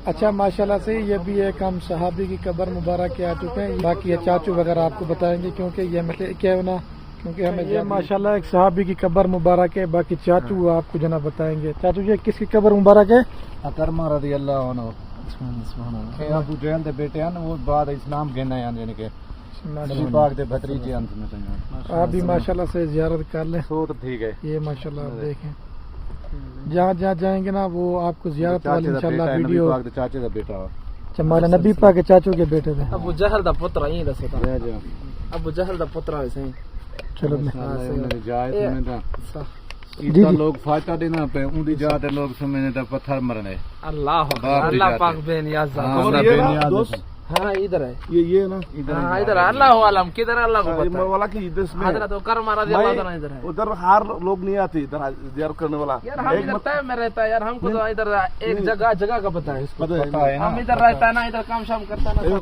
اچھا ماشاءاللہ سے یہ بھی ایک ہم صحابی کی قبر مبارک کے آ چکے ہیں. باقی یہ چاچو وغیرہ آپ کو بتائیں گے کیونکہ یہ کیا ہے نا کیونکہ ہمیں یہ ماشاءاللہ ایک صحابی کی قبر مبارک ہے. باقی چاچو آپ کو جناب بتائیں گے. چاچو یہ کس کی قبر مبارک ہے؟ اکرمہ رضی اللہ عنہ. ابو جہل دے بیٹے ہیں وہ بعد اسلام گھنے ہیں یعنی کہ نبی پاک دے بھتریجے ہیں. آپ بھی ماشاءاللہ سے زیارت کر لیں. سو تو ٹھیک ہے. یہ ماشاءاللہ آپ دیکھیں جہاں جہاں جائیں گے نا وہ آپ کو زیارت والی انشاءاللہ ویڈیو. چاچے دا بیٹا ہمارے نبی پاک کے چاچو کے بیٹے تھے. ابو جہل دا پتر ہی دستا. ابو جہل دا پتر ہے صحیح. چلو جی لوگ فاتحہ دینا پہ ان دی جا تے لوگ سمجھنے تے پتھر مرنے. اللہ پاک بے نیاز. ہاں ادھر ہے یہ نا ہاں ادھر اللہ عالم کدھر اللہ کو پتہ ہے. والا کی ادھر میں حضرت کرم رضی اللہ عنہ ادھر ہے. ادھر ہر لوگ نہیں آتے ادھر زیارت کرنے والا. یار ہم ادھر طے میں رہتا ہے یار. ہم کو تو ادھر ایک جگہ کا پتہ ہے. پتہ ہے ہم ادھر رہتا ہے نا ادھر کام شام کرتا ہے نا.